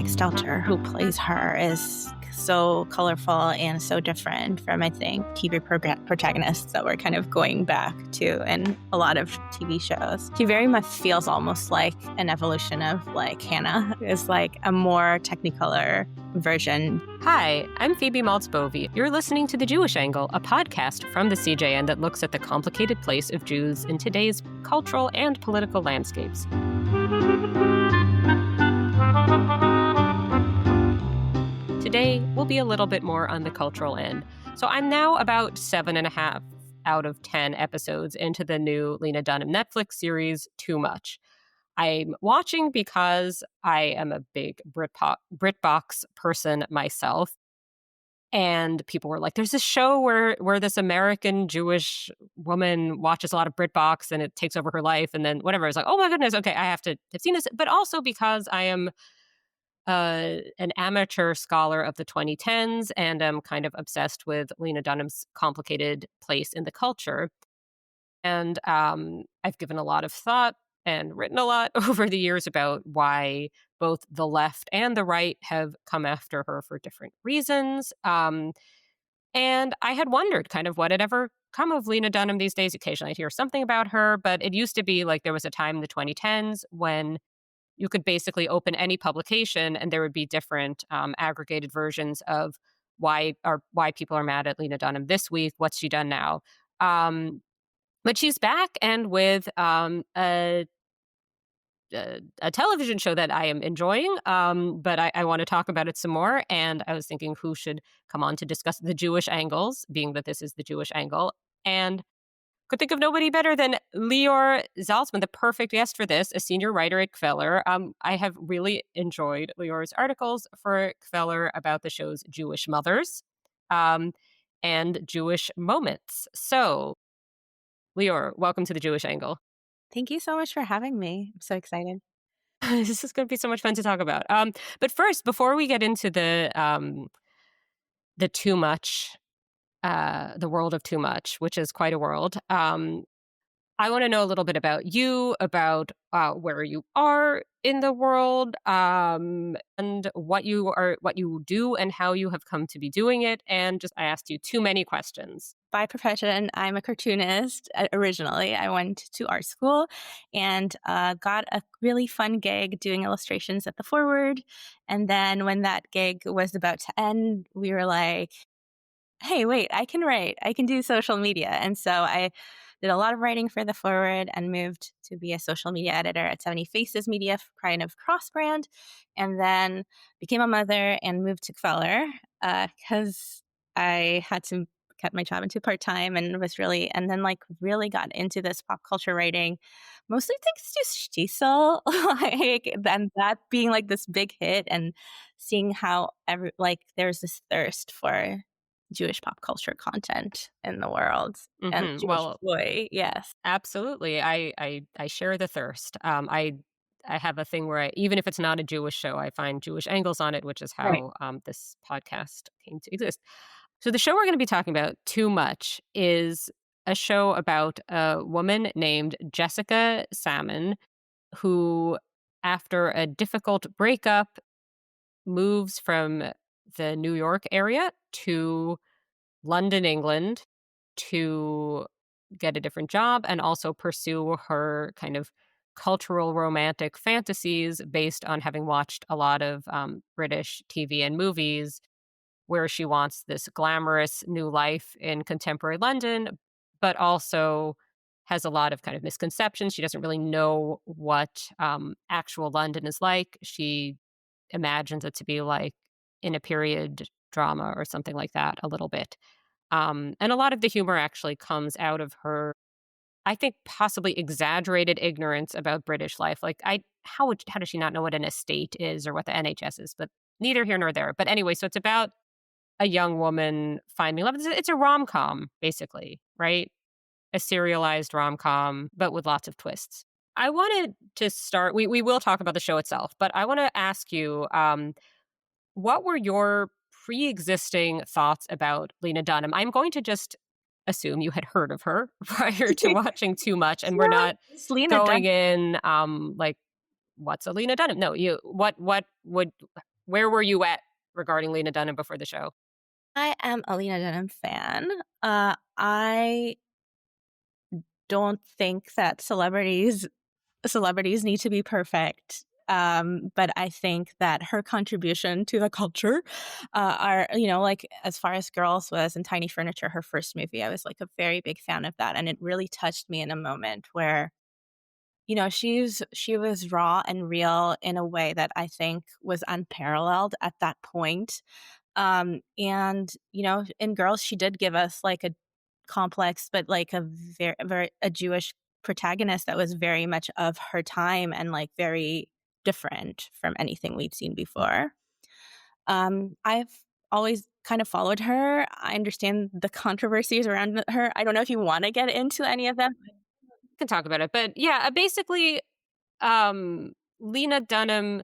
like Stalter, who plays her, is so colorful and so different from, I think, TV protagonists that we're kind of going back to in a lot of TV shows. She very much feels almost like an evolution of like Hannah, is like a more technicolor version. Hi, I'm Phoebe Maltz Bovy. You're listening to The Jewish Angle, a podcast from the Zegen that looks at the complicated place of Jews in today's cultural and political landscapes. Today, we'll be a little bit more on the cultural end. So I'm now about 7.5 out of 10 episodes into the new Lena Dunham Netflix series, Too Much. I'm watching because I am a big BritBox person myself. And people were like, there's this show where this American Jewish woman watches a lot of BritBox and it takes over her life. And then whatever. I was like, oh my goodness, okay, I have to have seen this. But also because I am an amateur scholar of the 2010s and I'm kind of obsessed with Lena Dunham's complicated place in the culture. And I've given a lot of thought and written a lot over the years about why both the left and the right have come after her for different reasons. And I had wondered kind of what had ever come of Lena Dunham these days. Occasionally I'd hear something about her, but it used to be like there was a time in the 2010s when you could basically open any publication and there would be different aggregated versions of why people are mad at Lena Dunham this week. What's she done now? But she's back and with a television show that I am enjoying, but I want to talk about it some more. And I was thinking who should come on to discuss the Jewish angles, being that this is the Jewish angle. And could think of nobody better than Lior Zaltzman, the perfect guest for this, a senior writer at Kveller. I have really enjoyed Lior's articles for Kveller about the show's Jewish mothers and Jewish moments. So, Lior, welcome to the Jewish Angle. Thank you so much for having me. I'm so excited. This is going to be so much fun to talk about. But first, before we get into the Too Much, the world of Too Much, which is quite a world, I want to know a little bit about you, about where you are in the world, and what you do, and how you have come to be doing it. And just, I asked you too many questions. By profession, I'm a cartoonist. Originally, I went to art school and got a really fun gig doing illustrations at the Forward. And then when that gig was about to end, we were like, hey, wait, I can write. I can do social media. And so I did a lot of writing for the Forward and moved to be a social media editor at 70 Faces Media, kind of cross-brand, and then became a mother and moved to Kveller because I had to cut my job into part-time and really got into this pop culture writing, mostly thanks to Stiesel, and that being like this big hit and seeing how there's this thirst for Jewish pop culture content in the world. Mm-hmm. And Jewish joy, yes. Absolutely. I share the thirst. I have a thing where even if it's not a Jewish show, I find Jewish angles on it, which is how this podcast came to exist. So the show we're going to be talking about, Too Much, is a show about a woman named Jessica Salmon, who, after a difficult breakup, moves from the New York area to London, England, to get a different job and also pursue her kind of cultural romantic fantasies based on having watched a lot of British TV and movies, where she wants this glamorous new life in contemporary London, but also has a lot of kind of misconceptions. She doesn't really know what actual London is like. She imagines it to be like in a period drama or something like that a little bit. And a lot of the humor actually comes out of her, I think, possibly exaggerated ignorance about British life. Like, how does she not know what an estate is or what the NHS is? But neither here nor there. But anyway, so it's about a young woman finding love. It's a rom-com, basically, right? A serialized rom-com, but with lots of twists. I wanted to start, we will talk about the show itself, but I want to ask you, what were your pre-existing thoughts about Lena Dunham? I'm going to just assume you had heard of her prior to watching Too Much, and we're not going in like, what's a Lena Dunham? No, what would where were you at regarding Lena Dunham before the show? I am a Lena Dunham fan. I don't think that celebrities need to be perfect. But I think that her contribution to the culture, are, like as far as Girls was and Tiny Furniture, her first movie, I was like a very big fan of that. And it really touched me in a moment where, she was raw and real in a way that I think was unparalleled at that point. And, in Girls, she did give us like a complex, but like a very a Jewish protagonist that was very much of her time and like very different from anything we'd seen before. I've always kind of followed her. I understand the controversies around her. I don't know if you want to get into any of them. We can talk about it. But yeah, basically, um, Lena Dunham.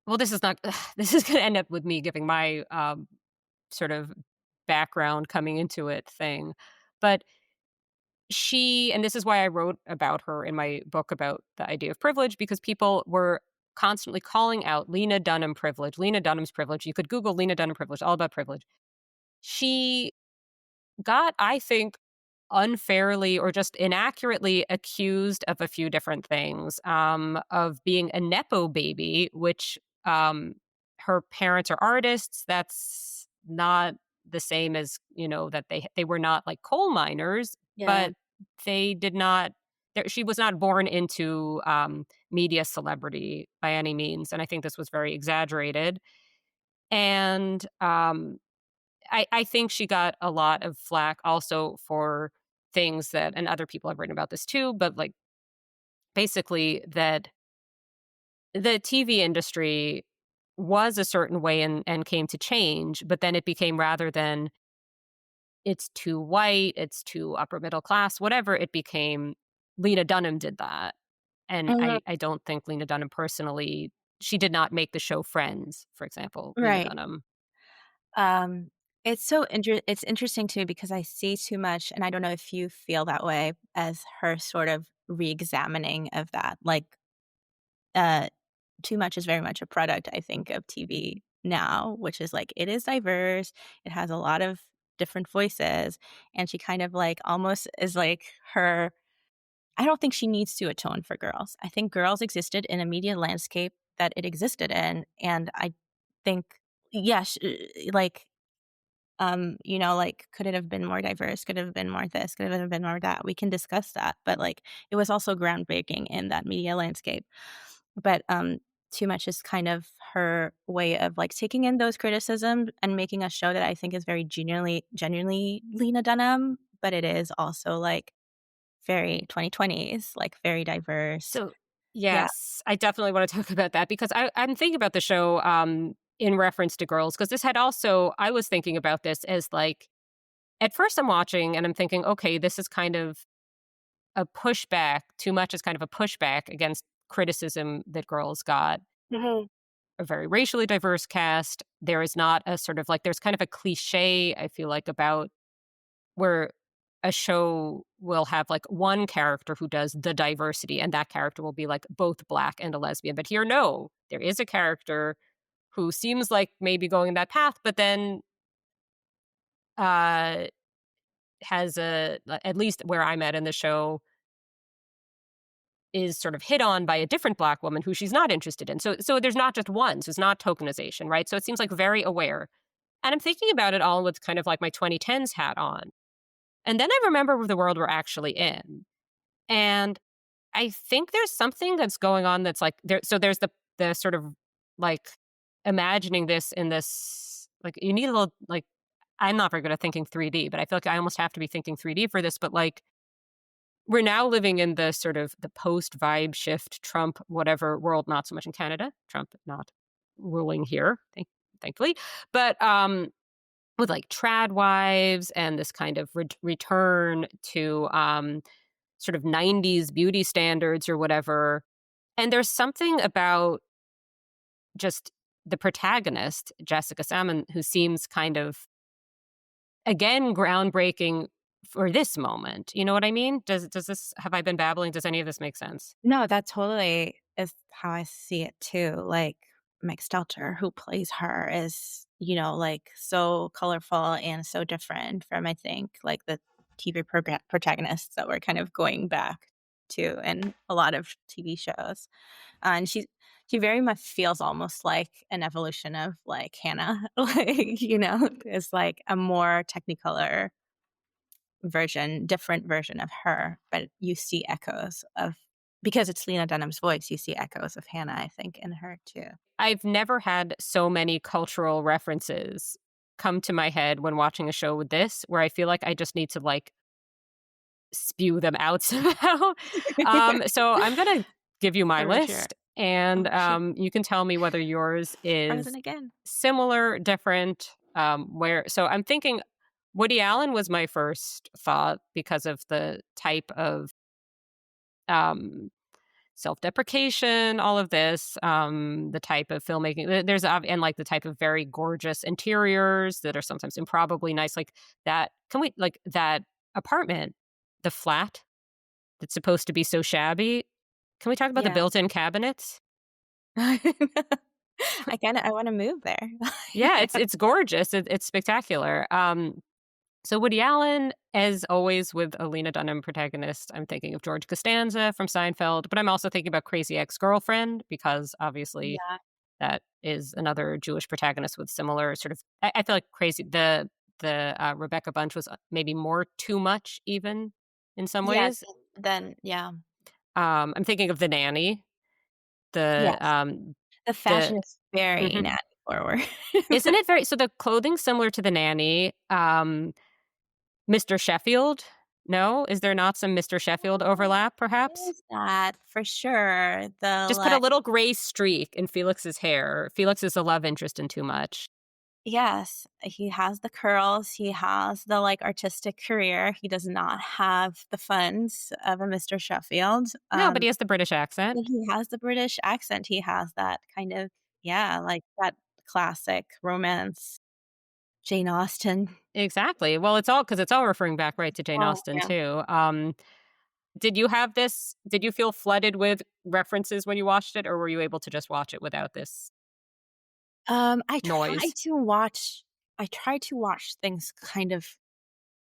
Well, this is not. This is going to end up with me giving my sort of background coming into it thing, but and this is why I wrote about her in my book about the idea of privilege, because people were constantly calling out Lena Dunham privilege, Lena Dunham's privilege. You could Google Lena Dunham privilege, all about privilege. She got, I think, unfairly or just inaccurately accused of a few different things, of being a nepo baby, which, her parents are artists. That's not the same as, that they were not like coal miners, Yeah. but they did not. She was not born into, media celebrity by any means, and I think this was very exaggerated. And I think she got a lot of flack also for things that, and other people have written about this too, but like basically that the TV industry was a certain way and came to change, but then it became, rather than it's too white, it's too upper middle class, whatever, it became Lena Dunham did that. And Mhm. I don't think Lena Dunham personally, she did not make the show Friends, for example, Lena Right. Dunham. Um, it's interesting too because I see too much, and I don't know if you feel that way as her sort of re-examining of that. Like, uh, too much is very much a product, I think, of TV now, which is like it is diverse, it has a lot of different voices, and she kind of like almost is like her. I don't think she needs to atone for Girls. I think Girls existed in a media landscape that it existed in, and I think yes, like like, could it have been more diverse? Could it have been more this? Could it have been more that? We can discuss that, but, like, it was also groundbreaking in that media landscape. But, too much is kind of her way of, like, taking in those criticisms and making a show that I think is very genuinely Lena Dunham, but it is also, like, very 2020s, like, very diverse. So, Yeah. yes, I definitely want to talk about that, because I'm thinking about the show, in reference to Girls, because this had also, I was thinking about this as like, at first I'm watching and I'm thinking, okay, this is kind of a pushback. Too much is kind of a pushback against criticism that Girls got. Mhm. A very racially diverse cast. There is not a sort of like, there's kind of a cliche, I feel like, about where a show will have like one character who does the diversity, and that character will be like both black and a lesbian. But here, no, there is a character who seems like maybe going that path, but then uh has at least where I'm at in the show, is sort of hit on by a different black woman who she's not interested in. So there's not just one, so it's not tokenization, right? So it seems like very aware. And I'm thinking about it all with kind of like my 2010s hat on. And then I remember the world we're actually in. And I think there's something that's going on that's like there. So there's the sort of like imagining this in this, like, you need a little like, I'm not very good at thinking 3D, but I feel like I almost have to be thinking 3D for this. But like, we're now living in the sort of the post vibe shift Trump whatever world, not so much in Canada. Trump not ruling here, thankfully, but with like trad wives and this kind of return to sort of 90s beauty standards or whatever. And there's something about just the protagonist, Jessica Salmon, who seems kind of, again, groundbreaking for this moment. You know what I mean? Does this, have I been babbling? Does any of this make sense? No, that totally is how I see it too, like Stalter, who plays her, is, like, so colorful and so different from, I think, like, the TV protagonists that we're kind of going back to in a lot of TV shows. And she very much feels almost like an evolution of, like, Hannah, like, is like a more technicolor different version of her, but you see echoes of, because it's Lena Dunham's voice, you see echoes of Hannah, I think, in her too. I've never had so many cultural references come to my head when watching a show with this, where I feel like I just need to, like, spew them out somehow. So I'm gonna give you my For sure. list, and Oh, shoot. you can tell me whether yours Frozen is again. similar, different, where so I'm thinking Woody Allen was my first thought because of the type of, um self-deprecation, all of this, the type of filmmaking and like the type of very gorgeous interiors that are sometimes improbably nice, like that. Can we like that apartment, the flat that's supposed to be so shabby? Can we talk about the Yeah. built-in cabinets? I wanna move there. Yeah, it's gorgeous. It's spectacular. So Woody Allen, as always with a Lena Dunham protagonist, I'm thinking of George Costanza from Seinfeld, but I'm also thinking about Crazy Ex-Girlfriend because obviously Yeah. that is another Jewish protagonist with similar sort of. I feel like Crazy the Rebecca Bunch was maybe more too much even in some Yes, ways. then yeah. I'm thinking of The Nanny. The Yes. The the fashion is very mhm. natty forward. Isn't it very so the clothing's similar to The Nanny. Mr. Sheffield? No? Is there not some Mr. Sheffield overlap, There perhaps? is that for sure. The, Just put a like, little gray streak in Felix's hair. Felix is the love interest in Too Much. yes, he has the curls, he has the, like, artistic career, he does not have the funds of a Mr. Sheffield, No, but he has the British accent. but he has the British accent, he has that kind of, yeah, like, that classic romance, Jane Austen. Exactly. Well, it's all referring back right to Jane Oh, Austen yeah. too. Did you feel flooded with references when you watched it, or were you able to just watch it without this I try noise? to watch things kind of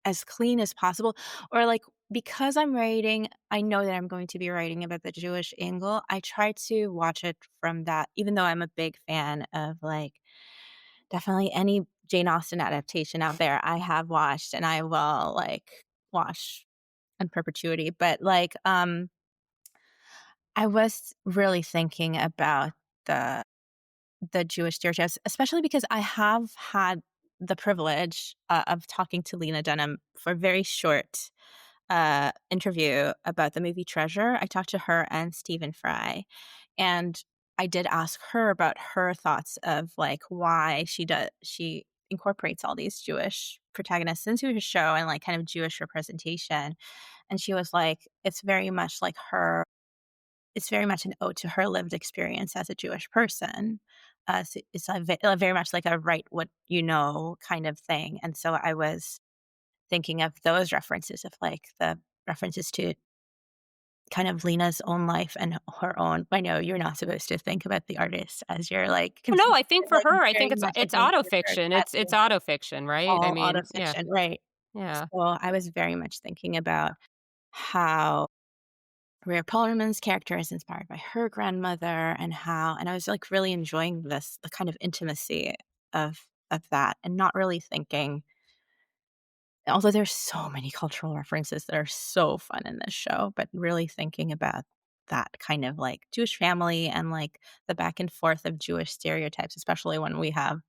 as clean as possible, or, like, because I know that I'm going to be writing about the Jewish angle, I try to watch it from that, even though I'm a big fan of, like, definitely any Jane Austen adaptation out there, I have watched and I will, like, watch in perpetuity, but, like, I was really thinking about the Jewish stereotypes, especially because I have had the privilege, of talking to Lena Dunham for a very short, interview about the movie Treasure. I talked to her and Stephen Fry, and I did ask her about her thoughts of, like, why she incorporates all these Jewish protagonists into her show and, like, kind of Jewish representation, and she was like, it's very much an ode to her lived experience as a Jewish person. So it's very much like a write what you know kind of thing. And so I was thinking of those references, of, like, the references to kind of Lena's own life and her own. I know you're not supposed to think about the artist as you're, like, Oh, no, I think for like, her, I think very much, like, it's being character autofiction. It's acting, autofiction, right? I all mean, yeah, autofiction, right? yeah. So I was very much thinking about how Rhea Perlman's character is inspired by her grandmother, and I was, like, really enjoying the kind of intimacy of that, and not really thinking, although there's so many cultural references that are so fun in this show, but really thinking about that kind of, like, Jewish family and, like, the back and forth of Jewish stereotypes, especially when we have,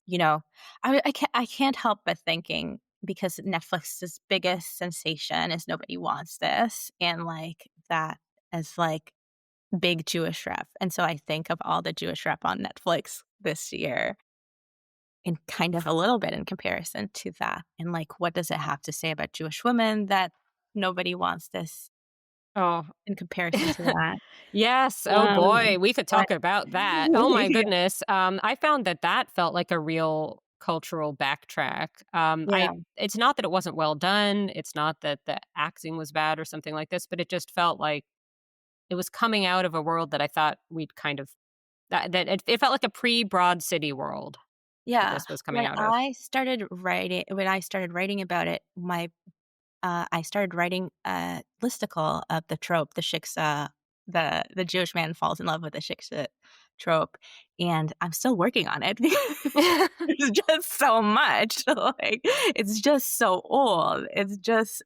you know I can't help but thinking, because Netflix's biggest sensation is Nobody Wants This, and, like, that as, like, big Jewish rep, and so I think of all the Jewish rep on Netflix this year, and kind of a little bit in comparison to that, and, like, what does it have to say about Jewish women that Nobody Wants This Oh. in comparison to that? Yes. Oh boy, we It's could fun. talk about that. Oh my Yeah. goodness. I found that felt like a real cultural backtrack. Yeah. I It's not that it wasn't well done. It's not that the acting was bad or something like this, but it just felt like it was coming out of a world that I thought we'd kind of It felt like a pre-Broad City world that Yeah. this was coming out of. When I started writing about it, I started writing a listicle of the trope, the shiksa, the Jewish man falls in love with the shiksa trope, and I'm still working on it because there's just so much. Like, it's just so old. It's just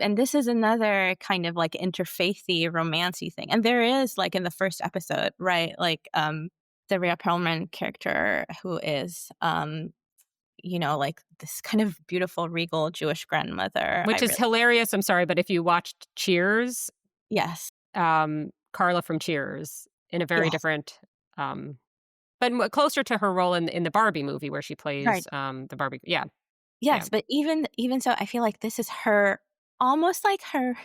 and this is another kind of like interfaithy, romancy thing. And there is like in the first episode, right? Like the Rhea Perlman character who is like this kind of beautiful, regal Jewish grandmother. I Which is really hilarious, I'm sorry, but if you watched Cheers, yes, Carla from Cheers in a very yes, different, but closer to her role in the Barbie movie where she right. plays, the Barbie. Yeah, yeah. Yes, but even so, I feel like this is her almost like her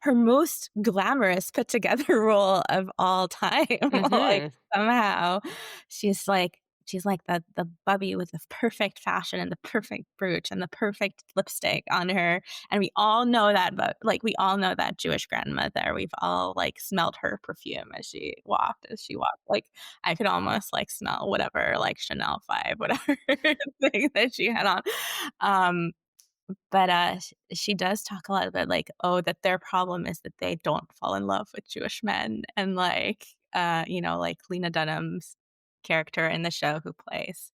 her most glamorous put together role of all time. Like, Mhm. somehow she's like the bubby with the perfect fashion and the perfect brooch and the perfect lipstick on her, and we all know that, but, like, we all know that Jewish grandmother. We've all, like, smelled her perfume as she walked. Like, I could almost, like, smell whatever, like, Chanel 5, whatever thing that she had on. Um but, she does talk a lot about, like, oh, that their problem is that they don't fall in love with Jewish men, and, like, like Lena Dunham's character in the show who plays,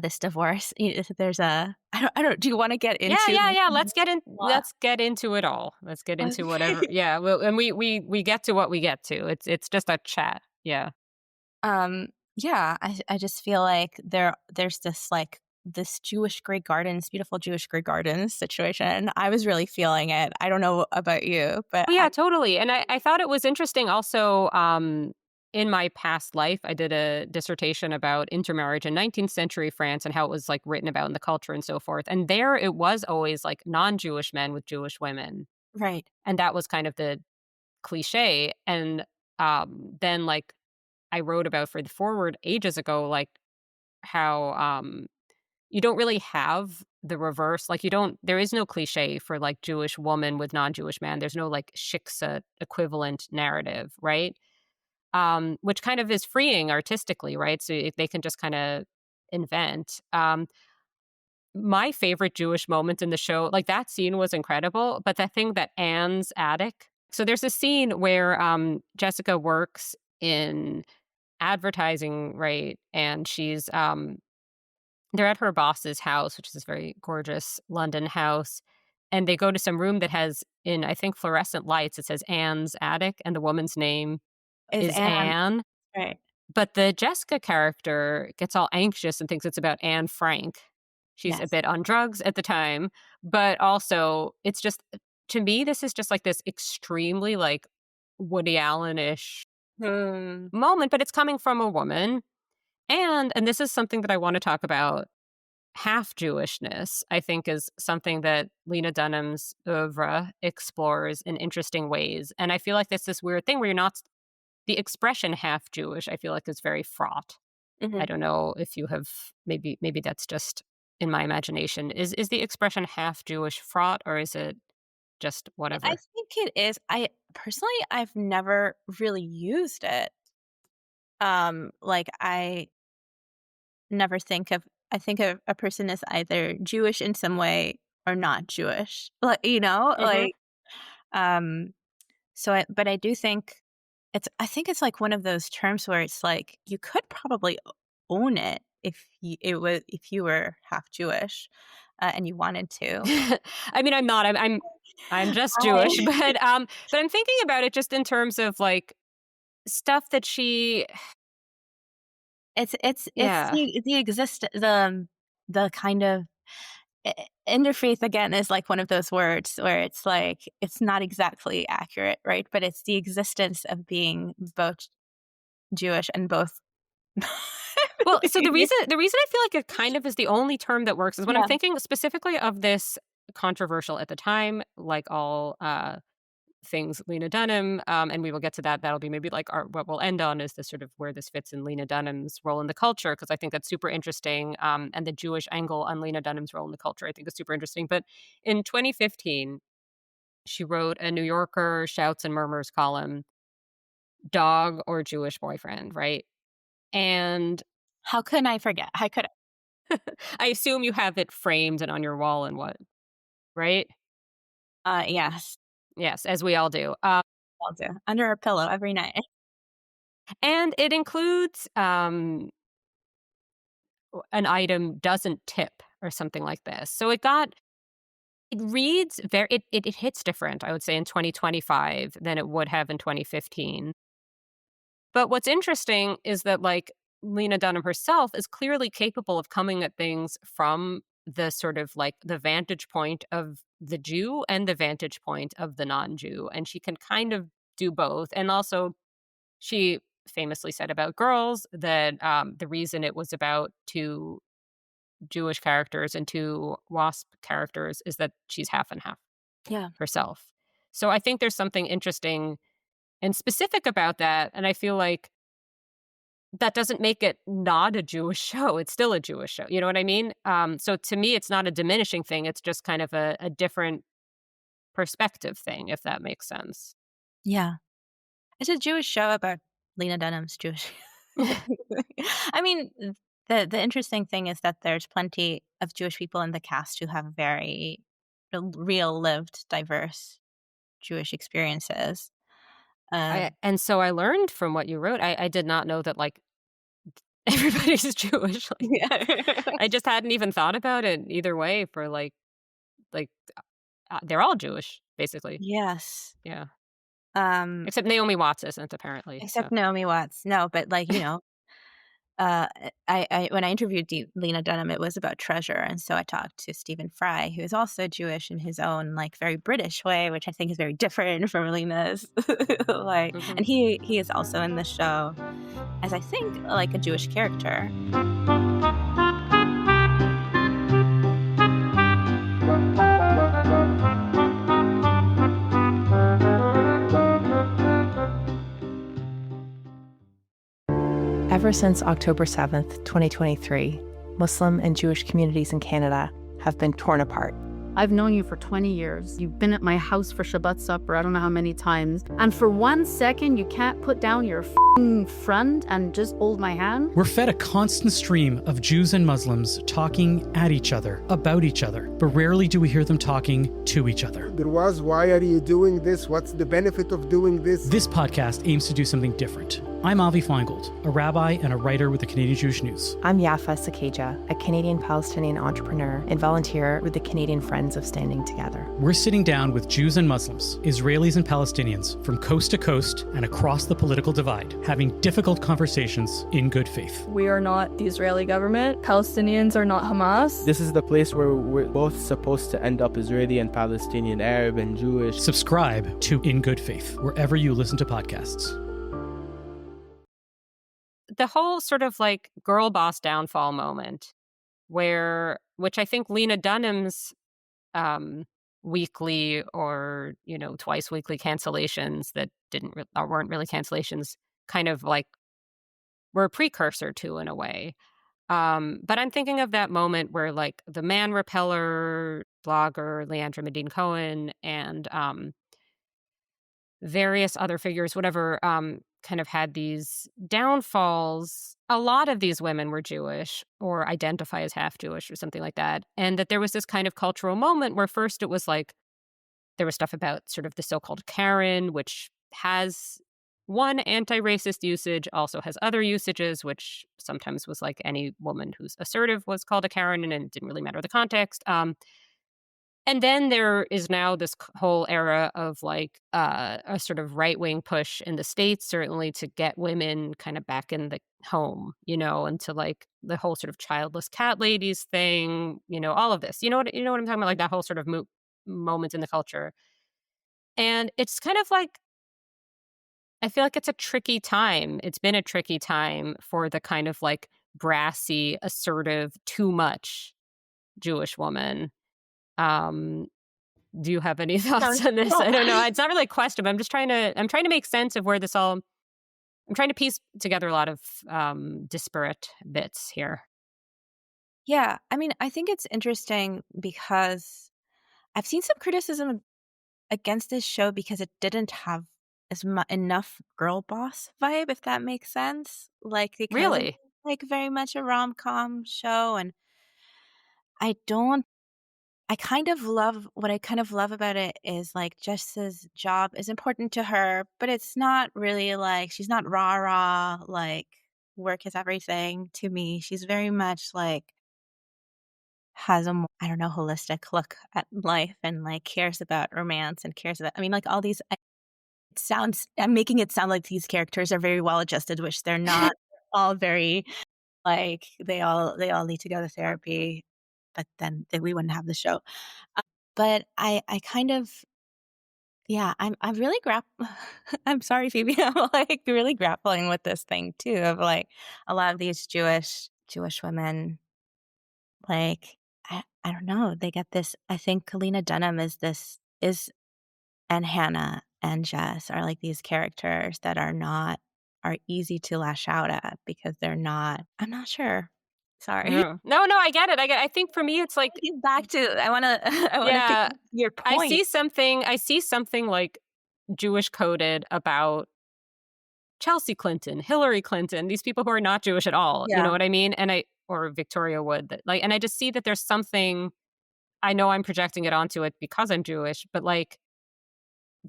this divorce, there's a I don't do you wanna get Yeah, into yeah, the yeah, law? let's get into it all. Let's get into whatever, Okay. yeah, well, and we get to what we get to. It's just a chat. Yeah. Yeah, I just feel like there's this, like, this Jewish Grey Gardens, beautiful Jewish Grey Gardens situation. I was really feeling it. I don't know about you, but Oh, yeah, totally, and I thought it was interesting also, in my past life, I did a dissertation about intermarriage in 19th century France and how it was, like, written about in the culture and so forth, and there it was always, like, non-Jewish men with Jewish women, right. and that was kind of the cliché, and, then, like, I wrote about for the forward ages ago, like, how, you don't really have the reverse, like, you don't there is no cliché for, like, Jewish woman with non-Jewish man, there's no, like, shiksa equivalent narrative, right? Which kind of is freeing artistically, right? So, they can just kinda invent. My favorite Jewish moment in the show, like, that scene was incredible, but the thing that Anne's attic, so there's a scene where, Jessica works in advertising, right? And they're at her boss's house, which is this very gorgeous London house, and they go to some room that has, in, I think, fluorescent lights, it says Anne's attic, and the woman's name Is is Anne Anne, right. but the Jessica character gets all anxious and thinks it's about Anne Frank. She's a Yes. bit on drugs at the time, but also it's just, to me, this is just like this extremely, like, Woody Allen-ish Hmm. moment, but it's coming from a woman, and this is something that I wanna talk about. Half Jewishness, I think, is something that Lena Dunham's oeuvre explores in interesting ways, and I feel like there's this weird thing where you're not the expression half Jewish, I feel like, is very fraught. I Mhm. don't know if you have, maybe that's just in my imagination. Is the expression half Jewish fraught, or is it just I whatever? think it is. I personally, I've never really used it. Like, never think of I think of a person as either Jewish in some way or not Jewish. Like, Mhm. um, but I do think I think it's like one of those terms where it's like you could probably own it if you were half Jewish, and you wanted to. I mean, I'm not. I'm just Jewish, I but I'm thinking about it just in terms of, like, stuff that she, it's yeah. the kind of interfaith again is like one of those words where it's like it's not exactly accurate, right? But it's the existence of being both Jewish and both. Well, so the reason I feel like it kind of is the only term that works is when I'm Yeah, thinking specifically of this controversial at the time, like all, things Lena Dunham, and we will get to that. That'll be maybe like our what we'll end on is this sort of where this fits in Lena Dunham's role in the culture, because I think that's super interesting, and the Jewish angle on Lena Dunham's role in the culture I think is super interesting. But in 2015, she wrote a New Yorker Shouts and Murmurs column dog or Jewish boyfriend, right? And How could I forget? How could I assume you have it framed and on your wall and what, right? yes, Yes, as we all do. I'll do. Under our pillow every night. And it includes an item doesn't tip or something like this. So it reads very, it hits different, I would say, in 2025 than it would have in 2015. But what's interesting is that, like, Lena Dunham herself is clearly capable of coming at things from the sort of like the vantage point of the Jew and the vantage point of the non-Jew. And she can kind of do both. And also, she famously said about Girls that the reason it was about two Jewish characters and two WASP characters is that she's half and half Yeah. herself. So I think there's something interesting and specific about that. And I feel like that doesn't make it not a Jewish show. It's still a Jewish show. You know what I mean? So to me, it's not a diminishing thing. It's just kind of a different perspective thing, if that makes sense. Yeah. It's a Jewish show about Lena Dunham's Jewish. I mean, the interesting thing is that there's plenty of Jewish people in the cast who have very real, lived, diverse Jewish experiences. Um, And so I learned from what you wrote. I did not know that like everybody's Jewish. Like, yeah. I just hadn't even thought about it either way for like they're all Jewish basically. Yes. Yeah, Um, except Naomi Watts isn't apparently. So except Naomi Watts. No, but like, Uh, I when I interviewed Lena Dunham, it was about Treasure, and so I talked to Stephen Fry, who is also Jewish in his own, like, very British way, which I think is very different from Lena's. Like, mhm. and he is also in the show as I think, like, a Jewish character. Ever since October 7th, 2023, Muslim and Jewish communities in Canada have been torn apart. I've known you for 20 years. You've been at my house for Shabbat supper, I don't know how many times. And for 1 second, you can't put down your friend and just hold my hand? We're fed a constant stream of Jews and Muslims talking at each other, about each other, but rarely do we hear them talking to each other. There was, why are you doing this? What's the benefit of doing this? This podcast aims to do something different. I'm Avi Feingold, a rabbi and a writer with the Canadian Jewish News. I'm Yafa Sakeja, a Canadian-Palestinian entrepreneur and volunteer with the Canadian Friends of Standing Together. We're sitting down with Jews and Muslims, Israelis and Palestinians from coast to coast and across the political divide, having difficult conversations in good faith. We are not the Israeli government. Palestinians are not Hamas. This is the place where we're both supposed to end up, Israeli and Palestinian, Arab and Jewish. Subscribe to In Good Faith, wherever you listen to podcasts. The whole sort of like girl boss downfall moment which I think Lena Dunham's weekly or, twice weekly cancellations that weren't really cancellations kind of like were a precursor to in a way. But I'm thinking of that moment where like the man repeller blogger, Leandra Medine Cohen, and various other figures, whatever, kind of had these downfalls. A lot of these women were Jewish or identify as half Jewish or something like that. And that there was this kind of cultural moment where first it was like there was stuff about sort of the so-called Karen, which has one anti-racist usage, also has other usages, which sometimes was like any woman who's assertive was called a Karen, and it didn't really matter the context. And then there is now this whole era of like a sort of right-wing push in the States, certainly to get women kind of back in the home, and to like the whole sort of childless cat ladies thing, all of this. You know what I'm talking about? Like that whole sort of moment in the culture. And it's kind of like, I feel like it's a tricky time. It's been a tricky time for the kind of like brassy, assertive, too much Jewish woman. Do you have any thoughts on this? I don't know. It's not really a question, but I'm trying to make sense of where this all, I'm trying to piece together a lot of disparate bits here. Yeah, I mean, I think it's interesting because I've seen some criticism against this show because it didn't have enough girl boss vibe, if that makes sense. Like, because it's Really? like very much a rom-com show, and I don't I kind of love what I kind of love about it is, like, Jess's job is important to her, but it's not really like she's not rah-rah, like, work is everything to me. She's very much, like, has a more, I don't know, holistic look at life and, like, cares about romance and cares about, I mean, like, all these it sounds I'm making it sound like these characters are very well adjusted, which they're not. All very, like, they all need to go to therapy, but then we wouldn't have the show. But I kind of, yeah, I'm really I'm sorry, Phoebe, I'm, like, really grappling with this thing too of, like, a lot of these Jewish women, like, I don't know, they get this, I think Lena Dunham is and Hannah and Jess are, like, these characters that are easy to lash out at because they're not, I'm not sure. Sorry. No, no, I get it. I think for me, it's like, Get back to I wanna I wanna get yeah, back to your I point. see something. I see something like Jewish coded about Chelsea Clinton, Hillary Clinton, these people who are not Jewish at all. You know Yeah. what I mean? And or Victoria Wood, that, like, and I just see that there's something. I know I'm projecting it onto it because I'm Jewish, but, like,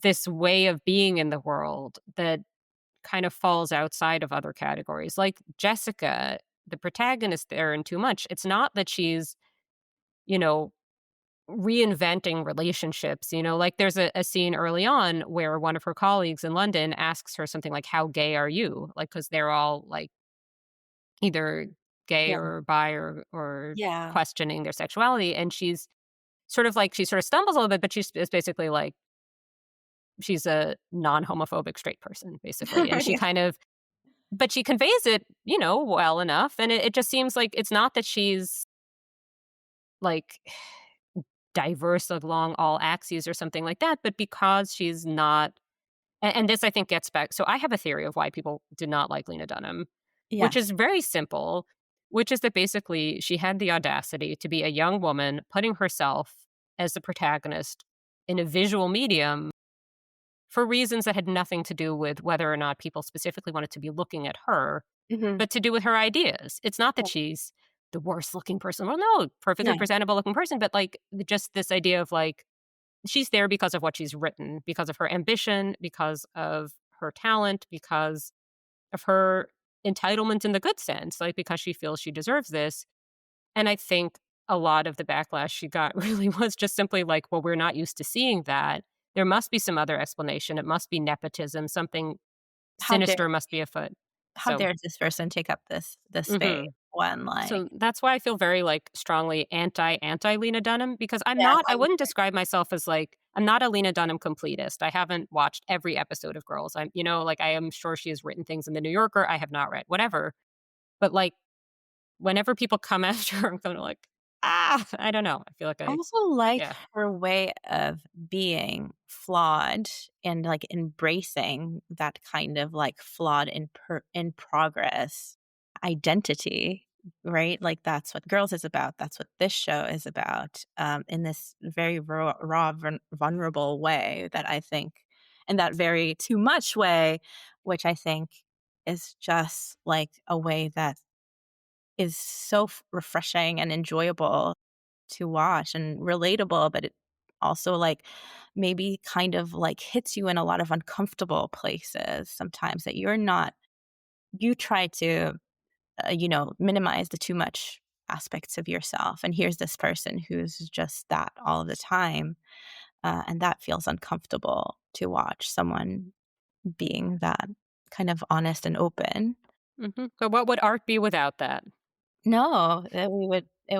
this way of being in the world that kind of falls outside of other categories. Like Jessica, the protagonist there in Too Much, it's not that she's, you know, reinventing relationships. Like, there's a scene early on where one of her colleagues in London asks her something like, how gay are you? Like, because they're all, like, either gay Yeah. or bi or Yeah. questioning their sexuality. And she's sort of like, she sort of stumbles a little bit, but is basically like, she's a non-homophobic straight person, basically. And she Yeah. kind of, but she conveys it, well enough. And it just seems like it's not that she's, like, diverse along all axes or something like that, but because she's not, and this I think gets back. So I have a theory of why people did not like Lena Dunham, which is Yes. very simple, which is that basically she had the audacity to be a young woman putting herself as the protagonist in a visual medium for reasons that had nothing to do with whether or not people specifically wanted to be looking at her, Mhm. but to do with her ideas. It's not that Yeah. she's the worst looking person. Well, no, perfectly No. presentable looking person, but, like, just this idea of, like, she's there because of what she's written, because of her ambition, because of her talent, because of her entitlement in the good sense, like, because she feels she deserves this. And I think a lot of the backlash she got really was just simply like, well, we're not used to seeing that. There must be some other explanation. It must be nepotism. Something How dare sinister must be afoot. how So, dare this person take up this space mhm. when, like, So that's why I feel very, like, strongly anti Lena Dunham, because yes, I wouldn't describe myself as, like, I'm not a Lena Dunham completist. I haven't watched every episode of Girls. Like, I am sure she has written things in the New Yorker I have not read, whatever. But, like, whenever people come after her, I'm kind of like, I don't know. I feel like I also like yeah. her way of being flawed and, like, embracing that kind of, like, flawed in progress identity, right? Like, that's what Girls is about. That's what this show is about, in this very raw, vulnerable way that I think, in that very too much way, which I think is just, like, a way that is so refreshing and enjoyable to watch and relatable, but it also, like, maybe kind of, like, hits you in a lot of uncomfortable places sometimes that you try to, minimize the too much aspects of yourself, and here's this person who's just that all the time, and that feels uncomfortable to watch someone being that kind of honest and open. So what would art be without that? No, it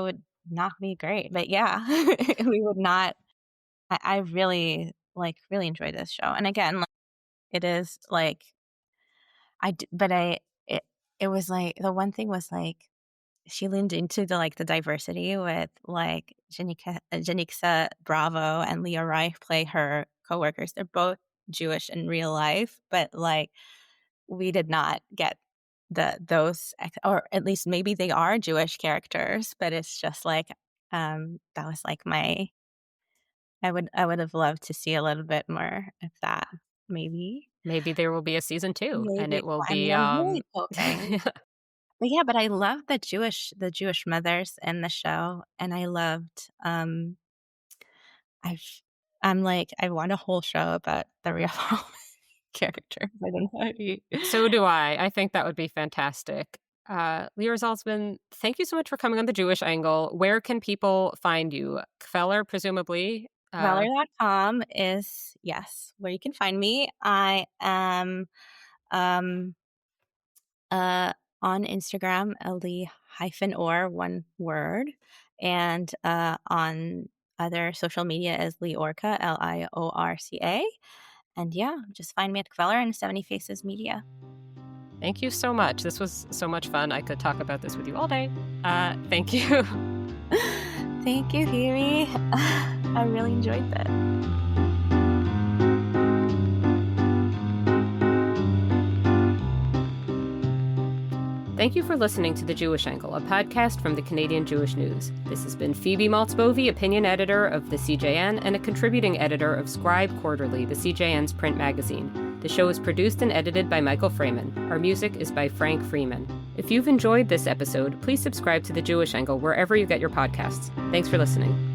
would not be great, but yeah, we would not. I really, like, really enjoyed this show, and again, like, it is, like, I d but I it was, like, the one thing was, like, she leaned into the diversity with, like, Janixa Bravo and Leah Reich play her coworkers. They're both Jewish in real life, but, like, we did not get those or at least maybe they are Jewish characters, but it's just, like, that was, like, I would have loved to see a little bit more of that, maybe. Maybe there will be a season 2, and Maybe. it will I be mean, I'm really hoping. But yeah, but I love the Jewish mothers in the show, and I loved I've I'm like, I want a whole show about the real characters. I don't know how you So do I. I think that would be fantastic. Lior Zaltzman, thank you so much for coming on The Jewish Angle. Where can people find you? Kveller, presumably. Kveller.com is, yes, where you can find me. I am um on Instagram, Ali-or, one word, and on other social media as Liorca, Liorca. And yeah, just find me at Kveller and 70 Faces Media. Thank you so much. This was so much fun. I could talk about this with you all day. Thank you. Thank you, Phoebe. I really enjoyed that. Thank you for listening to The Jewish Angle, a podcast from the Canadian Jewish News. This has been Phoebe Maltz Bovy, opinion editor of the CJN and a contributing editor of Scribe Quarterly, the CJN's print magazine. The show is produced and edited by Michael Fraiman. Our music is by Frank Freeman. If you've enjoyed this episode, please subscribe to The Jewish Angle wherever you get your podcasts. Thanks for listening.